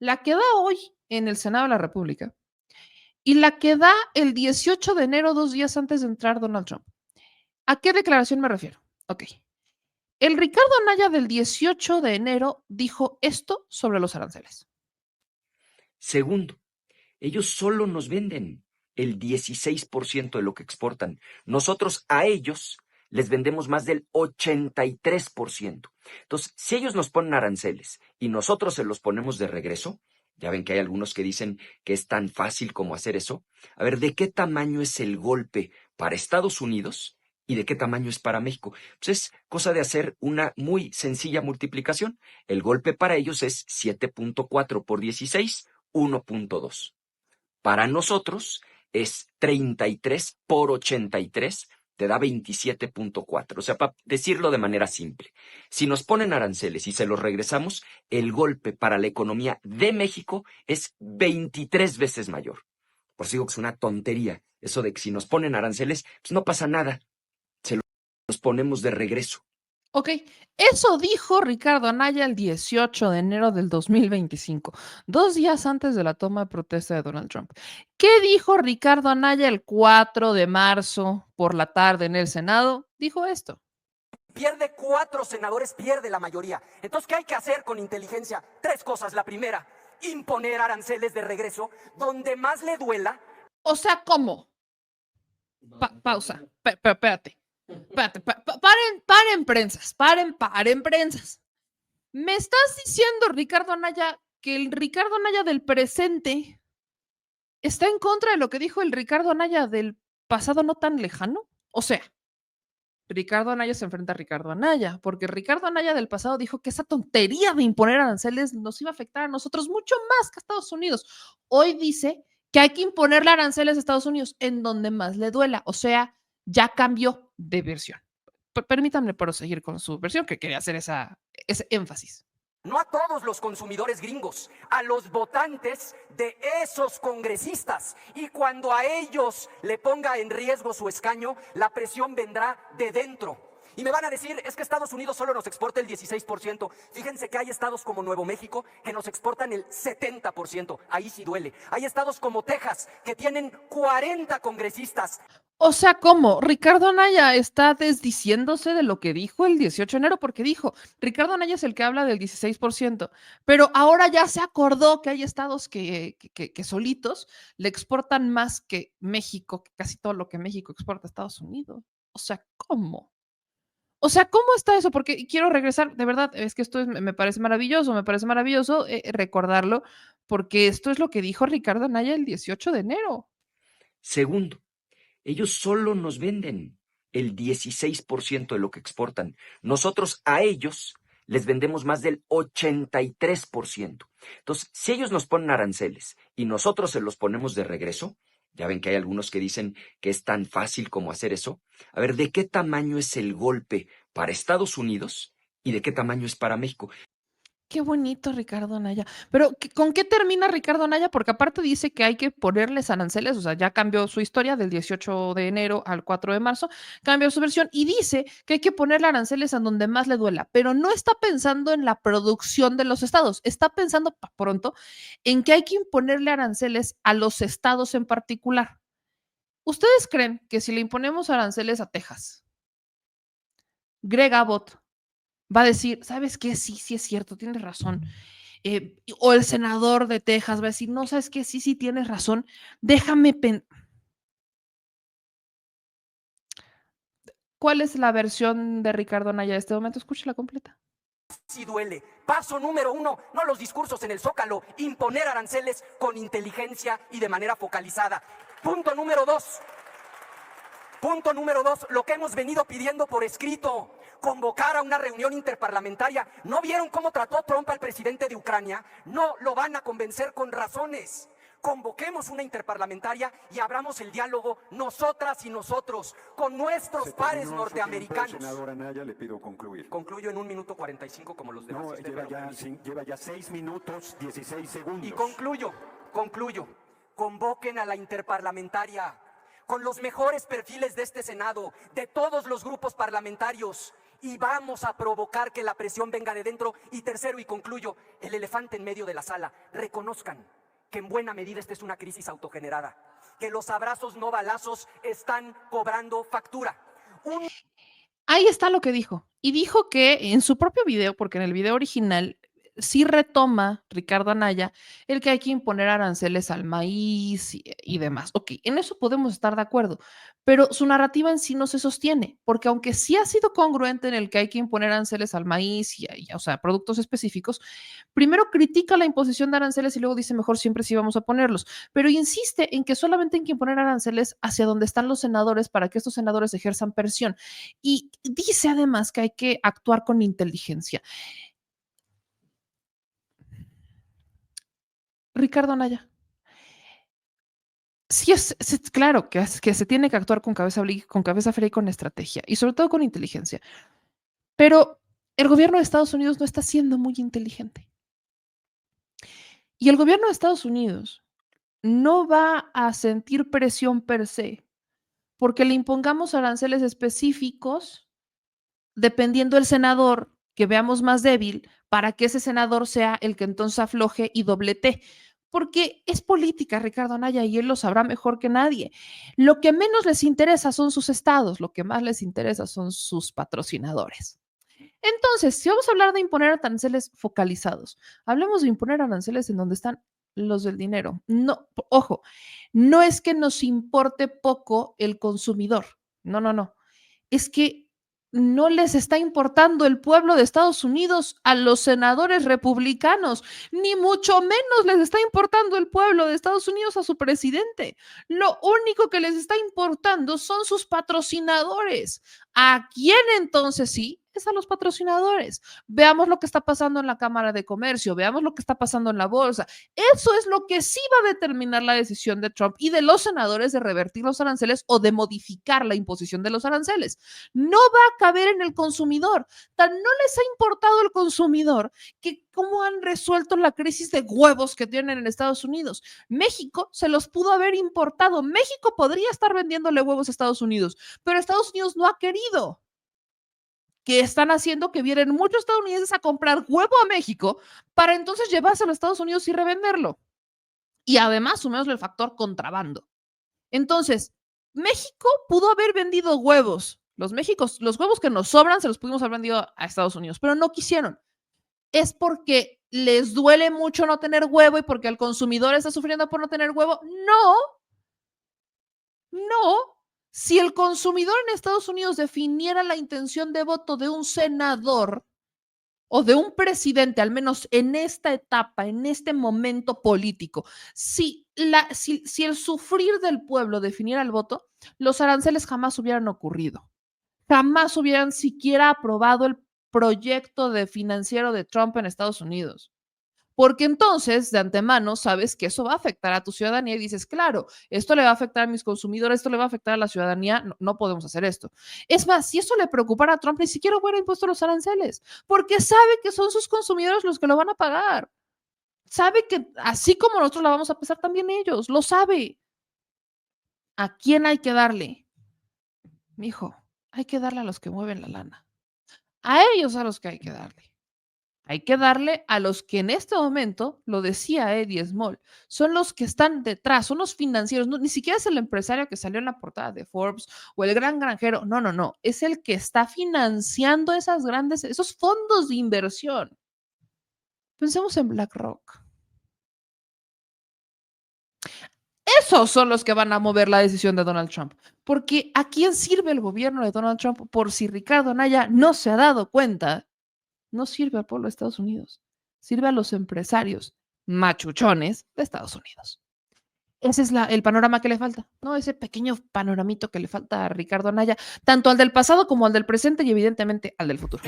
la que da hoy en el Senado de la República y la que da el 18 de enero, 2 días antes de entrar Donald Trump. ¿A qué declaración me refiero? Ok. El Ricardo Anaya del 18 de enero dijo esto sobre los aranceles. Segundo, ellos solo nos venden el 16% de lo que exportan. Nosotros a ellos les vendemos más del 83%. Entonces, si ellos nos ponen aranceles y nosotros se los ponemos de regreso, ya ven que hay algunos que dicen que es tan fácil como hacer eso. A ver, ¿de qué tamaño es el golpe para Estados Unidos y de qué tamaño es para México? Pues es cosa de hacer una muy sencilla multiplicación. El golpe para ellos es 7.4 por 16, 1.2. Para nosotros es 33 por 83, te da 27.4. O sea, para decirlo de manera simple, si nos ponen aranceles y se los regresamos, el golpe para la economía de México es 23 veces mayor. Por eso digo que es una tontería eso de que si nos ponen aranceles, pues no pasa nada, se los ponemos de regreso. Ok, eso dijo Ricardo Anaya el 18 de enero del 2025, 2 días antes de la toma de protesta de Donald Trump. ¿Qué dijo Ricardo Anaya el 4 de marzo por la tarde en el Senado? Dijo esto. Pierde 4 senadores, pierde la mayoría. Entonces, ¿qué hay que hacer con inteligencia? 3 cosas. La primera, imponer aranceles de regreso donde más le duela. O sea, ¿cómo? Pausa. Espérate. Paren prensas. ¿Me estás diciendo, Ricardo Anaya, que el Ricardo Anaya del presente está en contra de lo que dijo el Ricardo Anaya del pasado no tan lejano? O sea, Ricardo Anaya se enfrenta a Ricardo Anaya, porque Ricardo Anaya del pasado dijo que esa tontería de imponer aranceles nos iba a afectar a nosotros mucho más que a Estados Unidos. Hoy dice que hay que imponerle aranceles a Estados Unidos en donde más le duela, o sea, ya cambió de versión. Permítanme proseguir con su versión, que quería hacer ese énfasis. No a todos los consumidores gringos, a los votantes de esos congresistas. Y cuando a ellos le ponga en riesgo su escaño, la presión vendrá de dentro. Y me van a decir, es que Estados Unidos solo nos exporta el 16%. Fíjense que hay estados como Nuevo México que nos exportan el 70%. Ahí sí duele. Hay estados como Texas que tienen 40 congresistas. O sea, ¿cómo? Ricardo Anaya está desdiciéndose de lo que dijo el 18 de enero, porque dijo, Ricardo Anaya es el que habla del 16%, pero ahora ya se acordó que hay estados que solitos le exportan más que México, que casi todo lo que México exporta a Estados Unidos. O sea, ¿cómo? O sea, ¿cómo está eso? Porque quiero regresar, de verdad, es que me parece maravilloso recordarlo, porque esto es lo que dijo Ricardo Anaya el 18 de enero. Segundo, ellos solo nos venden el 16% de lo que exportan. Nosotros a ellos les vendemos más del 83%. Entonces, si ellos nos ponen aranceles y nosotros se los ponemos de regreso, ya ven que hay algunos que dicen que es tan fácil como hacer eso. A ver, ¿de qué tamaño es el golpe para Estados Unidos y de qué tamaño es para México? Qué bonito Ricardo Anaya. Pero, ¿con qué termina Ricardo Anaya? Porque aparte dice que hay que ponerles aranceles, o sea, ya cambió su historia del 18 de enero al 4 de marzo, cambió su versión y dice que hay que ponerle aranceles a donde más le duela, pero no está pensando en la producción de los estados, está pensando pronto en que hay que imponerle aranceles a los estados en particular. ¿Ustedes creen que si le imponemos aranceles a Texas, Greg Abbott va a decir, ¿sabes qué? Sí, sí es cierto, tienes razón. O el senador de Texas va a decir, no, ¿sabes qué? Sí, sí tienes razón. Déjame ¿Cuál es la versión de Ricardo Anaya de este momento? Escúchala completa. Sí duele. Paso número 1, no los discursos en el Zócalo, imponer aranceles con inteligencia y de manera focalizada. Punto número 2, lo que hemos venido pidiendo por escrito, convocar a una reunión interparlamentaria. ¿No vieron cómo trató Trump al presidente de Ucrania? No lo van a convencer con razones. Convoquemos una interparlamentaria y abramos el diálogo nosotras y nosotros con nuestros pares norteamericanos. Senador Anaya, le pido concluir. Concluyo en 1 minuto 45 como los demás. No, lleva ya 6 minutos 16 segundos. Y concluyo. Convoquen a la interparlamentaria con los mejores perfiles de este Senado, de todos los grupos parlamentarios, y vamos a provocar que la presión venga de dentro. Y tercero, y concluyo, el elefante en medio de la sala. Reconozcan que en buena medida esta es una crisis autogenerada, que los abrazos no balazos están cobrando factura. Ahí está lo que dijo. Y dijo que en su propio video, porque en el video original sí retoma Ricardo Anaya el que hay que imponer aranceles al maíz y demás. Ok, en eso podemos estar de acuerdo, pero su narrativa en sí no se sostiene, porque aunque sí ha sido congruente en el que hay que imponer aranceles al maíz o sea, productos específicos, primero critica la imposición de aranceles y luego dice mejor siempre sí vamos a ponerlos, pero insiste en que solamente hay que imponer aranceles hacia donde están los senadores para que estos senadores ejerzan presión. Y dice además que hay que actuar con inteligencia. Ricardo Anaya, sí es claro que se tiene que actuar con cabeza fría y con estrategia, y sobre todo con inteligencia, pero el gobierno de Estados Unidos no está siendo muy inteligente. Y el gobierno de Estados Unidos no va a sentir presión per se, porque le impongamos aranceles específicos dependiendo del senador que veamos más débil, para que ese senador sea el que entonces afloje y doblete. Porque es política, Ricardo Anaya, y él lo sabrá mejor que nadie. Lo que menos les interesa son sus estados, lo que más les interesa son sus patrocinadores. Entonces, si vamos a hablar de imponer aranceles focalizados, hablemos de imponer aranceles en donde están los del dinero. No, ojo, no es que nos importe poco el consumidor. No, no, no. Es que no les está importando el pueblo de Estados Unidos a los senadores republicanos, ni mucho menos les está importando el pueblo de Estados Unidos a su presidente. Lo único que les está importando son sus patrocinadores. ¿A quién entonces sí? Es a los patrocinadores. Veamos lo que está pasando en la Cámara de Comercio, veamos lo que está pasando en la bolsa. Eso es lo que sí va a determinar la decisión de Trump y de los senadores de revertir los aranceles o de modificar la imposición de los aranceles. No va a caber en el consumidor. Tan no les ha importado el consumidor que cómo han resuelto la crisis de huevos que tienen en Estados Unidos. México se los pudo haber importado. México podría estar vendiéndole huevos a Estados Unidos, pero Estados Unidos no ha querido. Que están haciendo que vienen muchos estadounidenses a comprar huevo a México para entonces llevárselo a Estados Unidos y revenderlo. Y además, sumémosle el factor contrabando. Entonces, México pudo haber vendido huevos. Los huevos que nos sobran se los pudimos haber vendido a Estados Unidos, pero no quisieron. ¿Es porque les duele mucho no tener huevo y porque el consumidor está sufriendo por no tener huevo? No. No. Si el consumidor en Estados Unidos definiera la intención de voto de un senador o de un presidente, al menos en esta etapa, en este momento político, si el sufrir del pueblo definiera el voto, los aranceles jamás hubieran ocurrido. Jamás hubieran siquiera aprobado el proyecto financiero de Trump en Estados Unidos. Porque entonces, de antemano, sabes que eso va a afectar a tu ciudadanía y dices, claro, esto le va a afectar a mis consumidores, esto le va a afectar a la ciudadanía, no, no podemos hacer esto. Es más, si eso le preocupara a Trump, ni siquiera hubiera impuesto los aranceles, porque sabe que son sus consumidores los que lo van a pagar. Sabe que así como nosotros la vamos a pesar, también ellos, lo sabe. ¿A quién hay que darle? Mijo, hay que darle a los que mueven la lana. A ellos a los que hay que darle. Hay que darle a los que en este momento, lo decía Eddie Small, son los que están detrás, son los financieros, no, ni siquiera es el empresario que salió en la portada de Forbes o el gran granjero, no, no, no, es el que está financiando esos fondos de inversión. Pensemos en BlackRock. Esos son los que van a mover la decisión de Donald Trump, porque ¿a quién sirve el gobierno de Donald Trump? Por si Ricardo Anaya no se ha dado cuenta, no sirve al pueblo de Estados Unidos, sirve a los empresarios machuchones de Estados Unidos. Ese es el panorama que le falta, ¿no? Ese pequeño panoramito que le falta a Ricardo Anaya, tanto al del pasado como al del presente y evidentemente al del futuro.